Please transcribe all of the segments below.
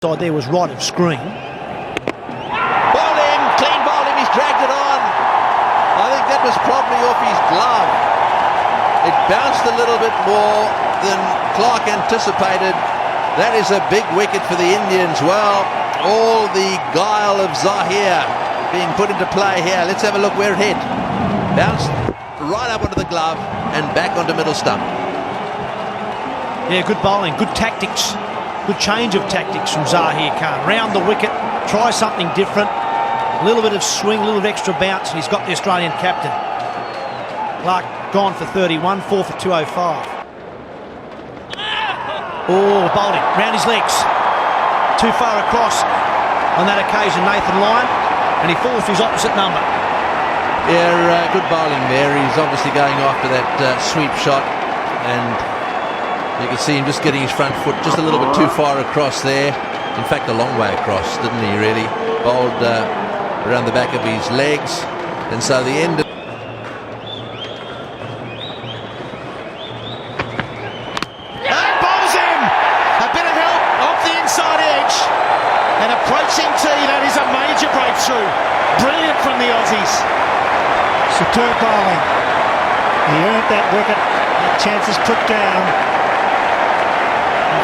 Side there was right of screen. Bowled him, clean bowled him, he's dragged it on. I think that was probably off his glove. It bounced a little bit more than Clark anticipated. That is a big wicket for the Indians. Well, all the guile of Zahir being put into play here. Let's have a look where it hit. Bounced right up onto the glove and back onto middle stump. Yeah, good bowling, good tactics. Good change of tactics from Zahir Khan. Round the wicket, try something different. A little bit of swing, a little bit of extra bounce, and he's got the Australian captain. Clark gone for 31, 4 for 205. Oh, bowled him, round his legs. Too far across on that occasion, Nathan Lyon, and he falls to his opposite number. Yeah, good bowling there. He's obviously going after that sweep shot, and you can see him just getting his front foot just a little bit too far across there. In fact, a long way across, didn't he, really? Bowled around the back of his legs. And so the end of... Bowls him! A bit of help off the inside edge. And approaching tee, that is a major breakthrough. Brilliant from the Aussies. Superb bowling. He earned that wicket. That chance is put down.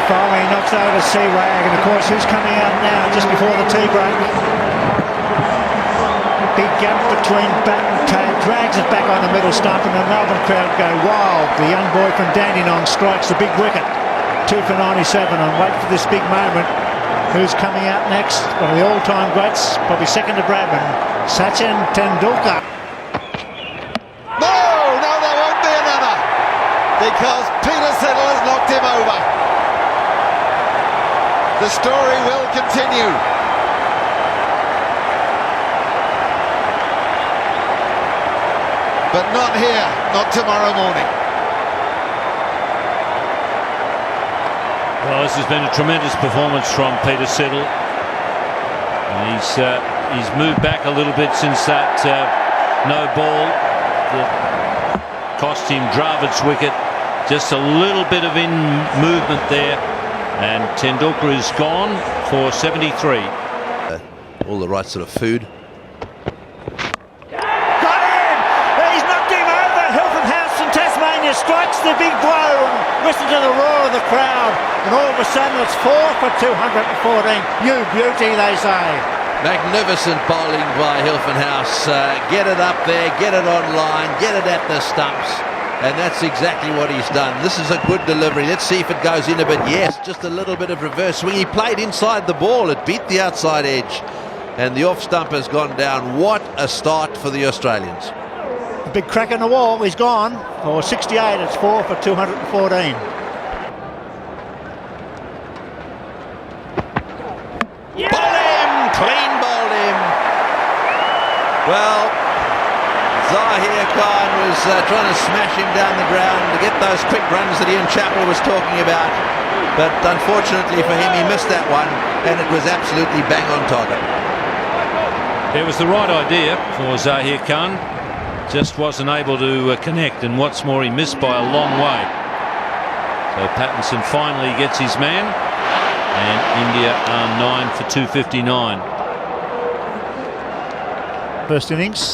Finally knocks over Seawag, and of course who's coming out now just before the tea break? Big gap between bat and tail, drags it back on the middle stump, and the Melbourne crowd go wild. The young boy from Dandenong strikes the big wicket. 2 for 97, and wait for this big moment. Who's coming out next? One of the all-time greats, probably second to Bradman, Sachin Tendulkar. No, there won't be another, because Peter Siddle has knocked him over. The story will continue. But not here, not tomorrow morning. Well, this has been a tremendous performance from Peter Siddle. And he's moved back a little bit since that no ball that cost him Dravid's wicket. Just a little bit of in movement there. And Tendulkar is gone for 73. all the right sort of food. Got him! He's knocked him over! Hilton House in Tasmania strikes the big blow, and listen to the roar of the crowd. And all of a sudden it's 4 for 214. You beauty, they say. Magnificent bowling by Hilton House. Get it up there, get it online, get it at the stumps. And that's exactly what he's done. This is a good delivery. Let's see if it goes in a bit. Yes, just a little bit of reverse swing. He played inside the ball. It beat the outside edge. And the off stump has gone down. What a start for the Australians. A big crack in the wall. He's gone for 68. It's 4 for 214. Yeah! Bowled him! Clean bowled him. Well, Zahir Khan was trying to smash him down the ground to get those quick runs that Ian Chappell was talking about. But unfortunately for him, he missed that one, and it was absolutely bang on target. It was the right idea for Zahir Khan. Just wasn't able to connect, and what's more, he missed by a long way. So Pattinson finally gets his man, and India are 9 for 259. First innings.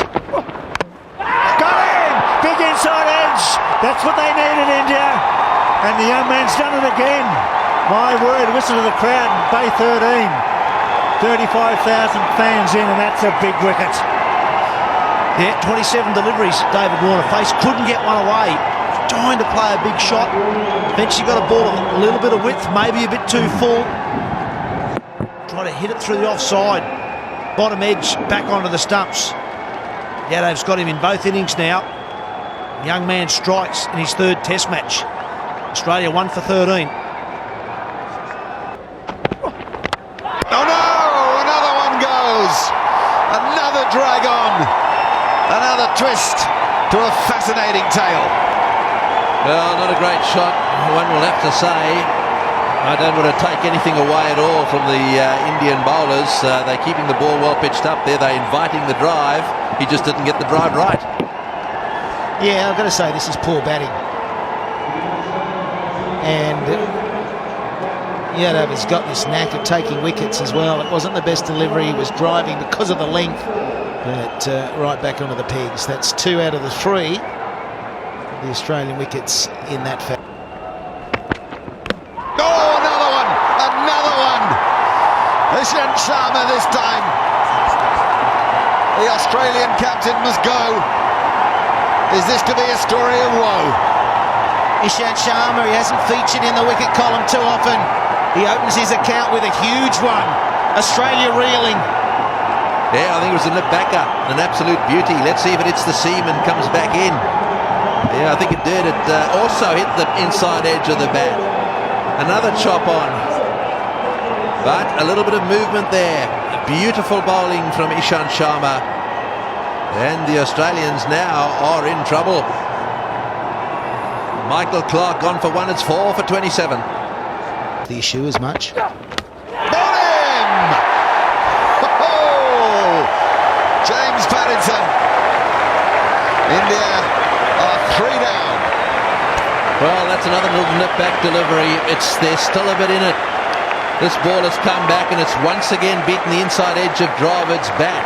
Big inside edge. That's what they needed, India. And the young man's done it again. My word, listen to the crowd. Bay 13. 35,000 fans in, and that's a big wicket. Yeah, 27 deliveries, David Warner faced. Couldn't get one away. Trying to play a big shot. Eventually got a ball a little bit of width, maybe a bit too full. Trying to hit it through the offside. Bottom edge, back onto the stumps. Yadav's got him in both innings now. Young man strikes in his third test match. Australia 1 for 13. Oh no! Another one goes! Another drag on! Another twist to a fascinating tale. Well, not a great shot, one will have to say. I don't want to take anything away at all from the Indian bowlers. They're keeping the ball well pitched up there. They're inviting the drive. He just didn't get the drive right. Yeah, I've got to say this is poor batting. And, Yadova's got this knack of taking wickets as well. It wasn't the best delivery. He was driving because of the length, but right back onto the pegs. That's 2 out of the 3. The Australian wickets in that fact. Oh, another one! Another one! Ishant Sharma this time. The Australian captain must go. Is this to be a story of woe? Ishant Sharma, he hasn't featured in the wicket column too often. He opens his account with a huge one. Australia reeling. Yeah, I think it was a nip backer, an absolute beauty. Let's see if it hits the seam and comes back in. Yeah, I think it did. It also hit the inside edge of the bat. Another chop on. But a little bit of movement there. Beautiful bowling from Ishant Sharma. And the Australians now are in trouble. Michael Clarke gone for 1. It's 4 for 27. The issue as much. Bowling! Oh! James Pattinson. India are 3 down. Well, that's another little nip back delivery. There's still a bit in it. This ball has come back and it's once again beaten the inside edge of Dravid's bat.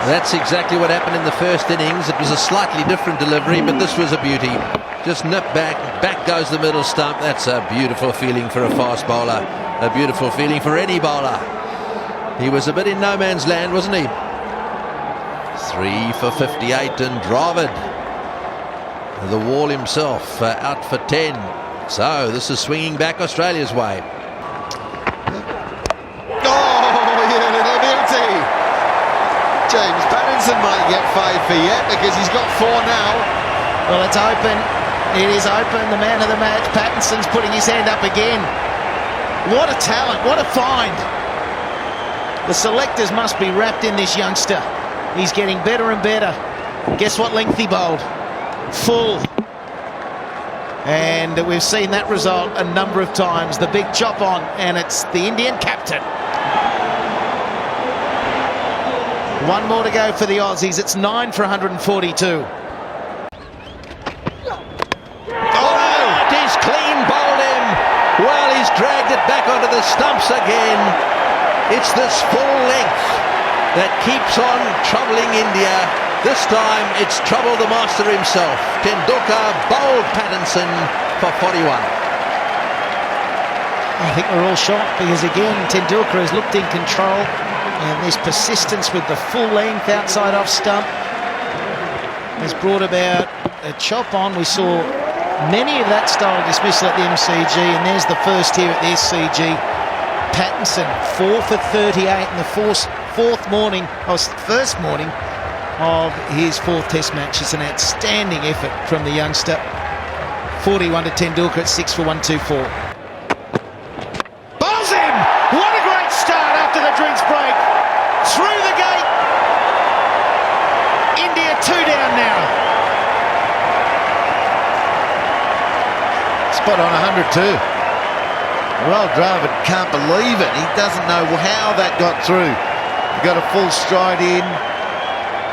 That's exactly what happened in the first innings. It was a slightly different delivery, but this was a beauty. Just nip back, back goes the middle stump. That's a beautiful feeling for a fast bowler. A beautiful feeling for any bowler. He was a bit in no man's land, wasn't he? 3 for 58 and Dravid, the wall himself, out for 10. So this is swinging back Australia's way. James Pattinson might get 5 for yet because he's got 4 now. Well, it's open. It is open. The man of the match, Pattinson's putting his hand up again. What a talent. What a find. The selectors must be wrapped in this youngster. He's getting better and better. Guess what length he bowled? Full. And we've seen that result a number of times. The big chop on, and it's the Indian captain. 1 more to go for the Aussies. It's 9 for 142. He's clean bowled him. Well, he's dragged it back onto the stumps again. It's this full length that keeps on troubling India. This time it's troubled the master himself. Tendulkar bowled Pattinson for 41. I think we're all shocked because, again, Tendulkar has looked in control, and this persistence with the full length outside off stump has brought about a chop on. We saw many of that style of dismissal at the MCG, and there's the first here at the SCG. Pattinson 4 for 38 in the first morning of his 4th Test match. It's an outstanding effort from the youngster. 41 to Tendulkar at 6 for 124. Bowls him! What a great start after the drinks break. Through the gate. India 2 down now. Spot on 102. Well, Dravid can't believe it. He doesn't know how that got through. He got a full stride in.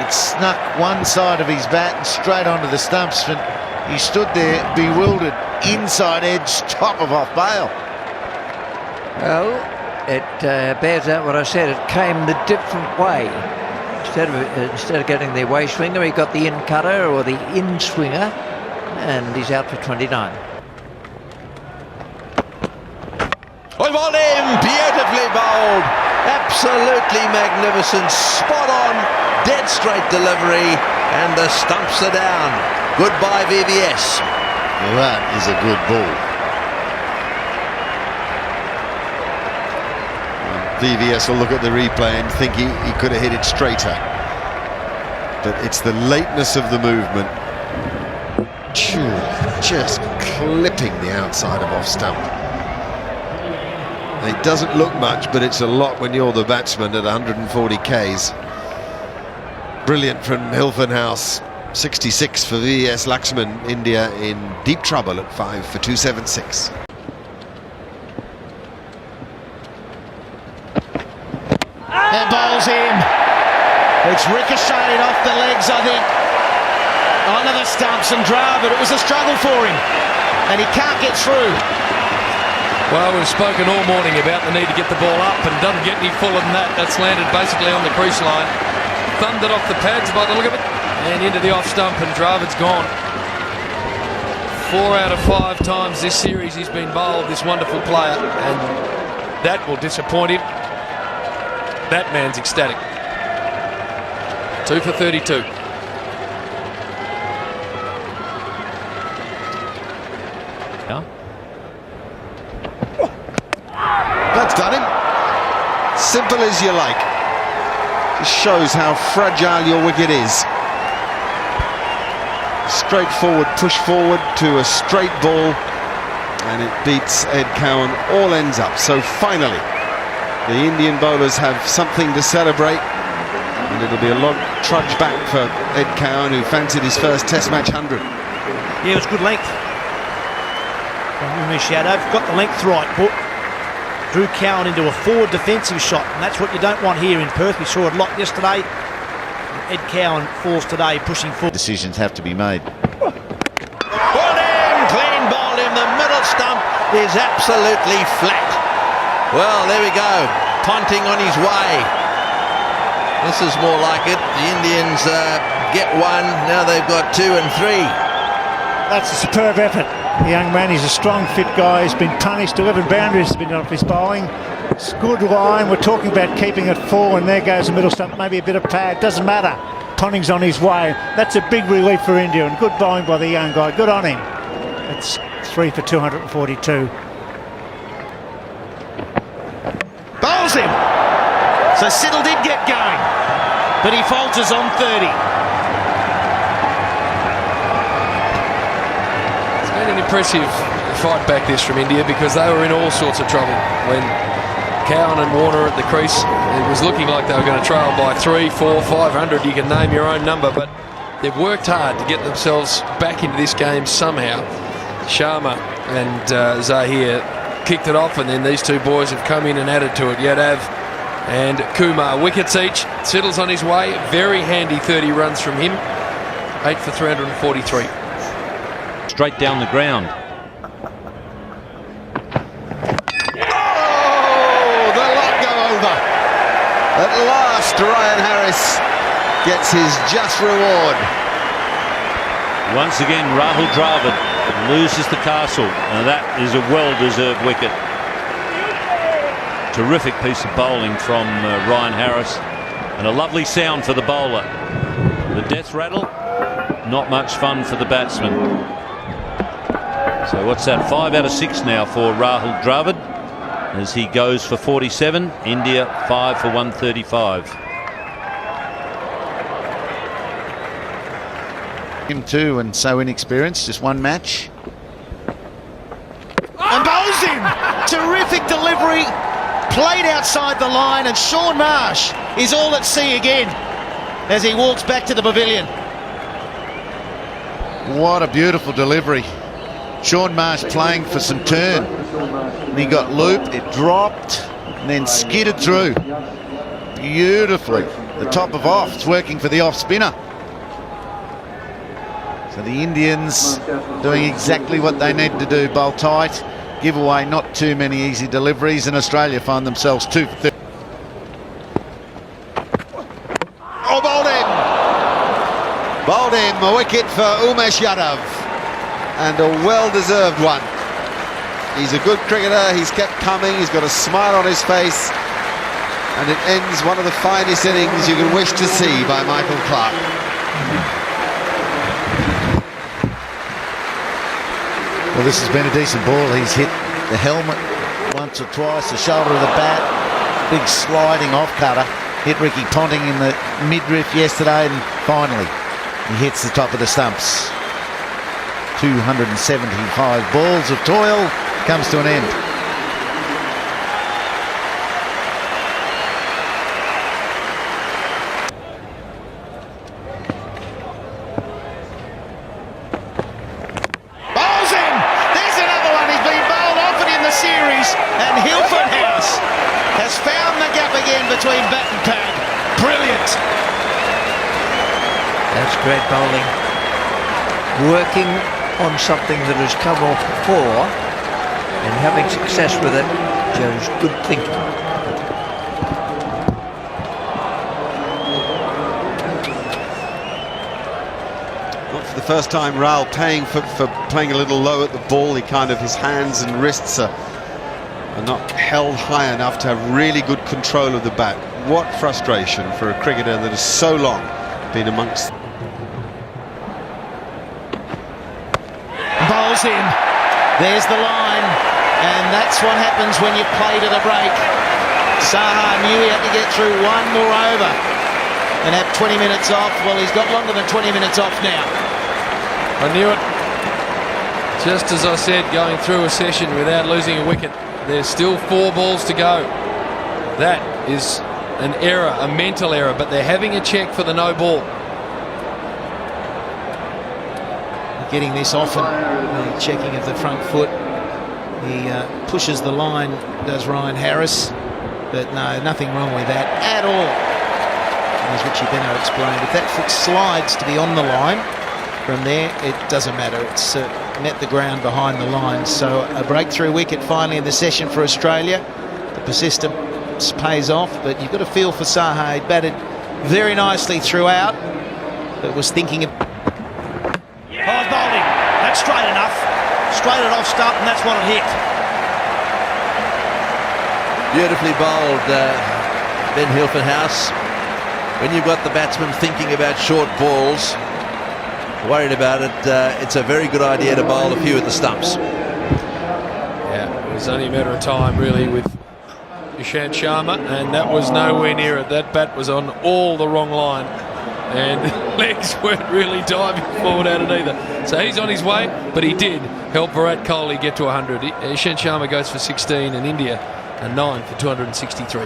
It snuck one side of his bat and straight onto the stumps, and he stood there bewildered. Inside edge, top of off bail. Well, it bears out what I said. It came the different way. Instead of getting the away swinger, he got the in cutter or the in swinger, and he's out for 29. We bowled him, beautifully bowled, absolutely magnificent, spot on, dead straight delivery, and the stumps are down. Goodbye VVS. Well, that is a good ball. VVS will look at the replay and think he could have hit it straighter. But it's the lateness of the movement. Just clipping the outside of off stump. It doesn't look much, but it's a lot when you're the batsman at 140 Ks. Brilliant from Hilton House. 66 for VS Laxman. India in deep trouble at 5 for 276. And bowls him. It's ricocheted off the legs, I think, onto the stumps and Dravid. It was a struggle for him, and he can't get through. Well, we've spoken all morning about the need to get the ball up, and doesn't get any fuller than that. That's landed basically on the crease line. Thundered off the pads by the look of it, and into the off stump, and Dravid's gone. 4 out of 5 times this series he's been bowled, this wonderful player, and that will disappoint him. That man's ecstatic. 2 for 32. Yeah. That's done him. Simple as you like. Just shows how fragile your wicket is. Straight forward, push forward to a straight ball, and it beats Ed Cowan. All ends up. So finally, the Indian bowlers have something to celebrate, and it'll be a long trudge back for Ed Cowan, who fancied his first Test match 100. Yeah, it was good length. Umesh Yadav got the length right, but drew Cowan into a forward defensive shot, and that's what you don't want here in Perth. We saw it a lot yesterday. Ed Cowan falls today, pushing forward. Decisions have to be made. Bowled him, clean bowled him. The middle stump is absolutely flat. Well, there we go. Ponting on his way. This is more like it. The Indians get one. Now they've got 2 and 3. That's a superb effort. The young man, he's a strong, fit guy. He's been punished. 11 boundaries has been off his bowling. It's good line. We're talking about keeping it full, and there goes the middle stump. Maybe a bit of pad. Doesn't matter. Ponting's on his way. That's a big relief for India, and good bowling by the young guy. Good on him. It's 3 for 242. Bowls him. So Siddle did get going, but he falters on 30. An impressive fight back this from India, because they were in all sorts of trouble when Cowan and Warner at the crease. It was looking like they were going to trail by 3, 4, 500. You can name your own number, but they've worked hard to get themselves back into this game somehow. Sharma and Zahir kicked it off, and then these two boys have come in and added to it. Yadav and Kumar, wickets each. Siddle's on his way. Very handy 30 runs from him. 8 for 343. Straight down the ground. Oh, the lot go over. At last, Ryan Harris gets his just reward. Once again, Rahul Dravid loses the castle, and that is a well-deserved wicket. Terrific piece of bowling from Ryan Harris, and a lovely sound for the bowler. The death rattle, not much fun for the batsman. So what's that? 5 out of 6 now for Rahul Dravid as he goes for 47. India 5 for 135. Him too, and so inexperienced, just one match. And bowls him. Terrific delivery. Played outside the line, and Sean Marsh is all at sea again as he walks back to the pavilion. What a beautiful delivery. Sean Marsh playing for some turn, and he got looped, it dropped, and then skidded through beautifully. The top of off, it's working for the off spinner. So the Indians doing exactly what they need to do, bowl tight, give away not too many easy deliveries, and Australia find themselves 2 for 30. Oh, bowled him! Bowled him, a wicket for Umesh Yadav. And a well-deserved one. He's a good cricketer, he's kept coming, he's got a smile on his face, and it ends one of the finest innings you can wish to see by Michael Clarke. Well, this has been a decent ball. He's hit the helmet once or twice, the shoulder of the bat, big sliding off-cutter. Hit Ricky Ponting in the midriff yesterday, and finally he hits the top of the stumps. 275 balls of toil comes to an end. Bowls him. There's another one. He's been bowled often in the series, and Hilford House has found the gap again between bat and pad. Brilliant. That's great bowling. Working on something that has come off before, and having success with it shows good thinking. Not for the first time, Raul paying for playing a little low at the ball. His hands and wrists are not held high enough to have really good control of the bat. What frustration for a cricketer that has so long been amongst. Bowls in. There's the line, and that's what happens when you play to the break. Saha knew he had to get through one more over and have 20 minutes off. Well, he's got longer than 20 minutes off now. I knew it. Just as I said, going through a session without losing a wicket. There's still 4 balls to go. That is an error, a mental error, but they're having a check for the no ball. Getting this often, the checking of the front foot. He pushes the line, does Ryan Harris, but no, nothing wrong with that at all. As Richie Beno explained, if that foot slides to be on the line, from there it doesn't matter. It's met the ground behind the line. So a breakthrough wicket finally in the session for Australia. The persistence pays off, but you've got to feel for Saha. He batted very nicely throughout, but was thinking of... High bowling. That's straight enough. Straight it off stump, and that's what it hit. Beautifully bowled, Ben Hilfenhaus. When you've got the batsman thinking about short balls, worried about it, it's a very good idea to bowl a few at the stumps. Yeah, it was only a matter of time, really, with Ishant Sharma, and that was nowhere near it. That bat was on all the wrong line, and legs weren't really diving forward at it either. So he's on his way, but he did help Virat Kohli get to 100. Ishant Sharma goes for 16, and India a 9 for 263.